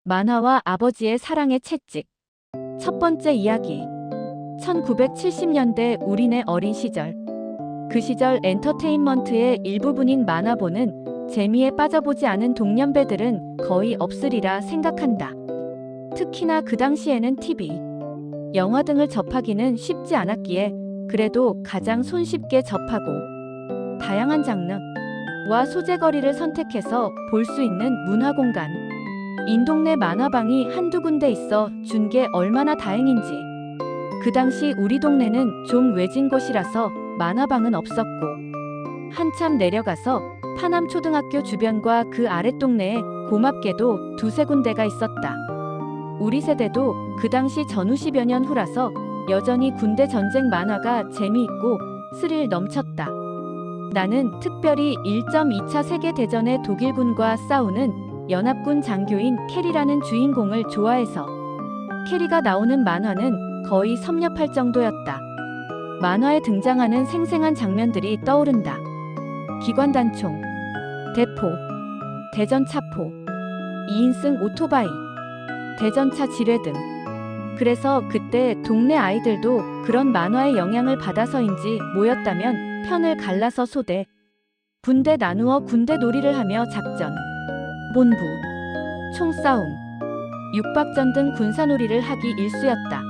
만화와 아버지의 사랑의 채찍. 첫 번째 이야기. 1970년대 우리네 어린 시절. 그 시절 엔터테인먼트의 일부분인 만화 보는 재미에 빠져보지 않은 동년배들은 거의 없으리라 생각한다. 특히나 그 당시에는 TV, 영화 등을 접하기는 쉽지 않았기에 그래도 가장 손쉽게 접하고 다양한 장르와 소재거리를 선택해서 볼 수 있는 문화공간. 인동네 만화방이 한두 군데 있어 준 게 얼마나 다행인지. 그 당시 우리 동네는 좀 외진 곳이라서 만화방은 없었고, 한참 내려가서 파남초등학교 주변과 그 아랫동네에 고맙게도 두세 군데가 있었다. 우리 세대도 그 당시 전후 10여 년 후라서 여전히 군대 전쟁 만화가 재미있고 스릴 넘쳤다. 나는 특별히 1.2차 세계대전의 독일군과 싸우는 연합군 장교인 캐리라는 주인공을 좋아해서 캐리가 나오는 만화는 거의 섭렵할 정도였다. 만화에 등장하는 생생한 장면들이 떠오른다. 기관단총, 대포, 대전차포, 2인승 오토바이, 대전차 지뢰 등. 그래서 그때 동네 아이들도 그런 만화의 영향을 받아서인지 모였다면 편을 갈라서 소대, 분대 나누어 군대 놀이를 하며 작전, 본부, 총싸움, 육박전 등 군사놀이를 하기 일쑤였다.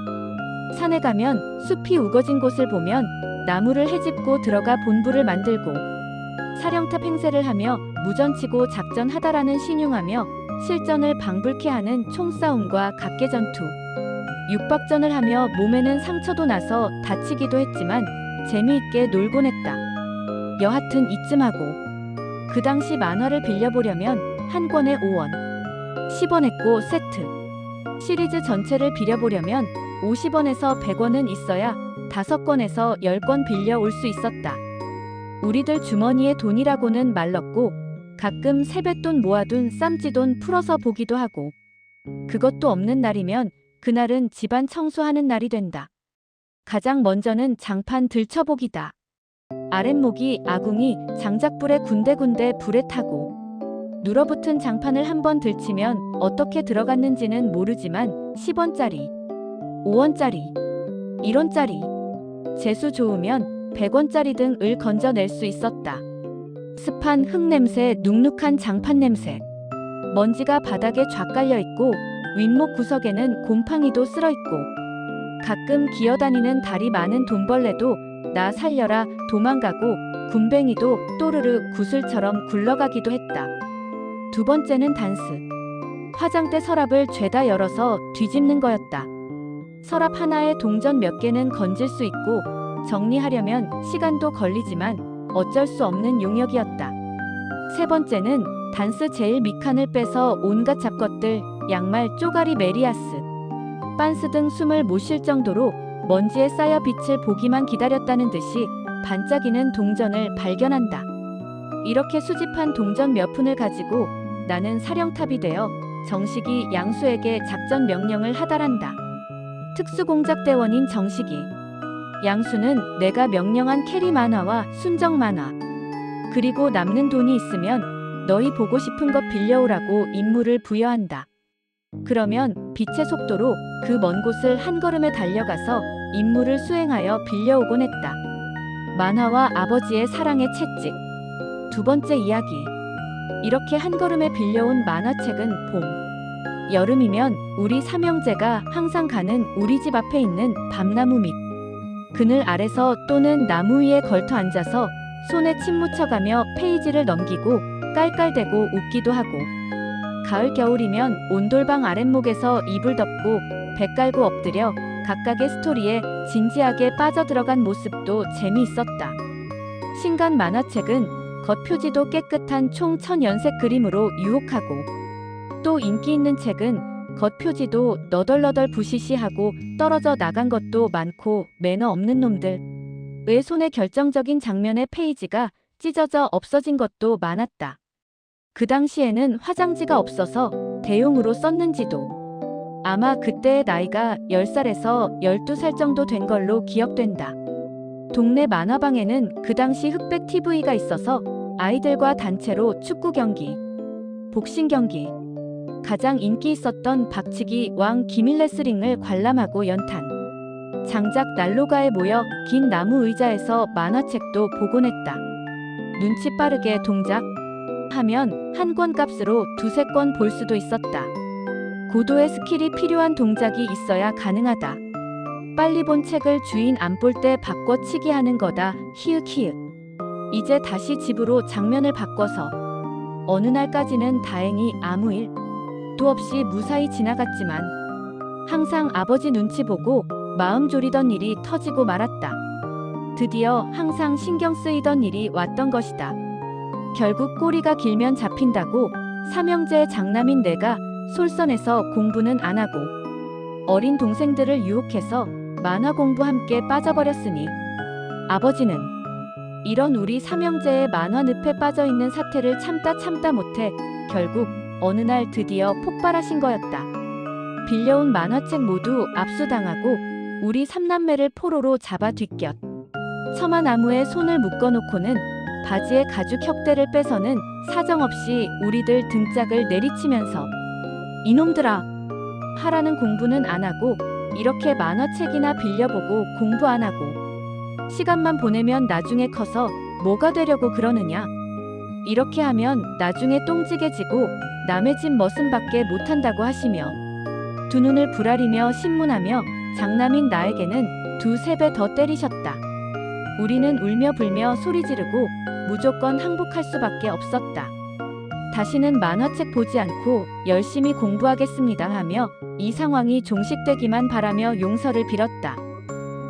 산에 가면 숲이 우거진 곳을 보면 나무를 헤집고 들어가 본부를 만들고, 사령탑 행세를 하며 무전치고 작전하다라는 신용하며 실전을 방불케 하는 총싸움과 각개전투, 육박전을 하며 몸에는 상처도 나서 다치기도 했지만 재미있게 놀곤 했다. 여하튼 이쯤 하고, 그 당시 만화를 빌려보려면 한 권에 5원, 10원 했고 세트, 시리즈 전체를 빌려보려면 50원에서 100원은 있어야 5권에서 10권 빌려올 수 있었다. 우리들 주머니에 돈이라고는 말렀고 가끔 세뱃돈 모아둔 쌈지돈 풀어서 보기도 하고, 그것도 없는 날이면 그날은 집안 청소하는 날이 된다. 가장 먼저는 장판 들춰보기다. 아랫목이 아궁이 장작불에 군데군데 불에 타고 눌어붙은 장판을 한번 들치면 어떻게 들어갔는지는 모르지만 10원짜리, 5원짜리, 1원짜리, 재수 좋으면 100원짜리 등을 건져낼 수 있었다. 습한 흙냄새, 눅눅한 장판 냄새, 먼지가 바닥에 쫙 깔려있고 윗목 구석에는 곰팡이도 쓸어있고, 가끔 기어다니는 다리 많은 돈벌레도 나 살려라 도망가고 군뱅이도 또르르 구슬처럼 굴러가기도 했다. 두 번째는 단스. 화장대 서랍을 죄다 열어서 뒤집는 거였다. 서랍 하나에 동전 몇 개는 건질 수 있고 정리하려면 시간도 걸리지만 어쩔 수 없는 용역이었다. 세 번째는 단스 제일 밑칸을 빼서 온갖 잡것들, 양말, 쪼가리, 메리아스, 빤스 등 숨을 못 쉴 정도로 먼지에 쌓여 빛을 보기만 기다렸다는 듯이 반짝이는 동전을 발견한다. 이렇게 수집한 동전 몇 푼을 가지고 나는 사령탑이 되어 정식이 양수에게 작전 명령을 하달한다. 특수공작대원인 정식이. 양수는 내가 명령한 캐리 만화와 순정 만화, 그리고 남는 돈이 있으면 너희 보고 싶은 것 빌려오라고 임무를 부여한다. 그러면 빛의 속도로 그 먼 곳을 한 걸음에 달려가서 임무를 수행하여 빌려오곤 했다. 만화와 아버지의 사랑의 채찍. 두 번째 이야기. 이렇게 한 걸음에 빌려온 만화책은 봄, 여름이면 우리 삼형제가 항상 가는 우리 집 앞에 있는 밤나무 밑 그늘 아래서 또는 나무 위에 걸터 앉아서 손에 침 묻혀가며 페이지를 넘기고 깔깔대고 웃기도 하고, 가을 겨울이면 온돌방 아랫목에서 이불 덮고 배 깔고 엎드려 각각의 스토리에 진지하게 빠져들어간 모습도 재미있었다. 신간 만화책은 겉표지도 깨끗한 총 1000연색 그림으로 유혹하고, 또 인기 있는 책은 겉표지도 너덜너덜 부시시하고 떨어져 나간 것도 많고 매너 없는 놈들, 왜 손에 결정적인 장면의 페이지가 찢어져 없어진 것도 많았다. 그 당시에는 화장지가 없어서 대용으로 썼는지도. 아마 그때의 나이가 10살에서 12살 정도 된 걸로 기억된다. 동네 만화방에는 그 당시 흑백 TV가 있어서 아이들과 단체로 축구 경기, 복싱 경기, 가장 인기 있었던 박치기 왕 기밀레슬링을 관람하고 연탄, 장작 난로가에 모여 긴 나무 의자에서 만화책도 보곤 했다. 눈치 빠르게 동작 하면 한 권 값으로 두세 권 볼 수도 있었다. 고도의 스킬이 필요한 동작이 있어야 가능하다. 빨리 본 책을 주인 안 볼 때 바꿔치기 하는 거다. 히읗히읗. 이제 다시 집으로 장면을 바꿔서 어느 날까지는 다행히 아무 일도 없이 무사히 지나갔지만 항상 아버지 눈치 보고 마음 졸이던 일이 터지고 말았다. 드디어 항상 신경 쓰이던 일이 왔던 것이다. 결국 꼬리가 길면 잡힌다고 삼형제 장남인 내가 솔선해서 공부는 안 하고 어린 동생들을 유혹해서 만화 공부 함께 빠져버렸으니 아버지는 이런 우리 삼형제의 만화 늪에 빠져있는 사태를 참다 못해 결국 어느 날 드디어 폭발하신 거였다. 빌려온 만화책 모두 압수당하고 우리 삼남매를 포로로 잡아 뒷곁 처마나무에 손을 묶어놓고는 바지에 가죽 혁대를 빼서는 사정없이 우리들 등짝을 내리치면서 이놈들아, 하라는 공부는 안 하고 이렇게 만화책이나 빌려보고 공부 안 하고 시간만 보내면 나중에 커서 뭐가 되려고 그러느냐. 이렇게 하면 나중에 똥지게지고 남의 집 머슴밖에 못한다고 하시며 두 눈을 부라리며 신문하며 장남인 나에게는 두세 배 더 때리셨다. 우리는 울며 불며 소리 지르고 무조건 항복할 수밖에 없었다. 다시는 만화책 보지 않고 열심히 공부하겠습니다 하며 이 상황이 종식되기만 바라며 용서를 빌었다.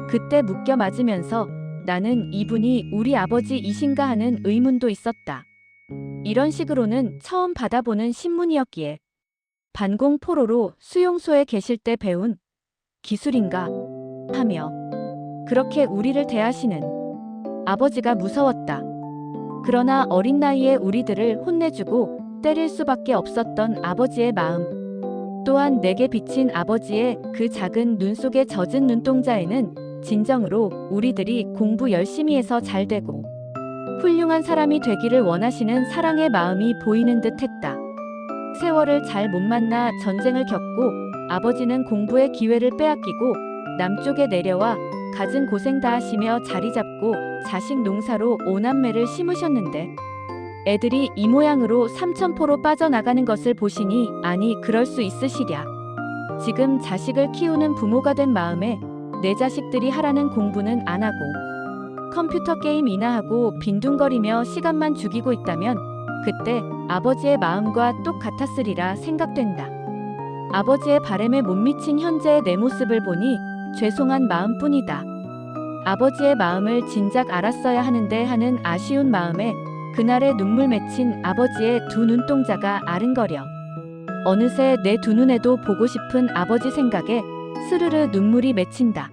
그때 묶여 맞으면서 나는 이분이 우리 아버지이신가 하는 의문도 있었다. 이런 식으로는 처음 받아보는 신문이었기에 반공포로로 수용소에 계실 때 배운 기술인가 하며 그렇게 우리를 대하시는 아버지가 무서웠다. 그러나 어린 나이에 우리들을 혼내주고 때릴 수밖에 없었던 아버지의 마음, 또한 내게 비친 아버지의 그 작은 눈 속에 젖은 눈동자에는 진정으로 우리들이 공부 열심히 해서 잘 되고 훌륭한 사람이 되기를 원하시는 사랑의 마음이 보이는 듯 했다. 세월을 잘 못 만나 전쟁을 겪고 아버지는 공부의 기회를 빼앗기고 남쪽에 내려와 갖은 고생 다 하시며 자리 잡고 자식 농사로 오남매를 심으셨는데 애들이 이 모양으로 삼천포로 빠져나가는 것을 보시니 아니 그럴 수 있으시랴. 지금 자식을 키우는 부모가 된 마음에 내 자식들이 하라는 공부는 안 하고 컴퓨터 게임이나 하고 빈둥거리며 시간만 죽이고 있다면 그때 아버지의 마음과 똑같았으리라 생각된다. 아버지의 바램에 못 미친 현재의 내 모습을 보니 죄송한 마음뿐이다. 아버지의 마음을 진작 알았어야 하는데 하는 아쉬운 마음에 그날의 눈물 맺힌 아버지의 두 눈동자가 아른거려. 어느새 내 두 눈에도 보고 싶은 아버지 생각에 스르르 눈물이 맺힌다.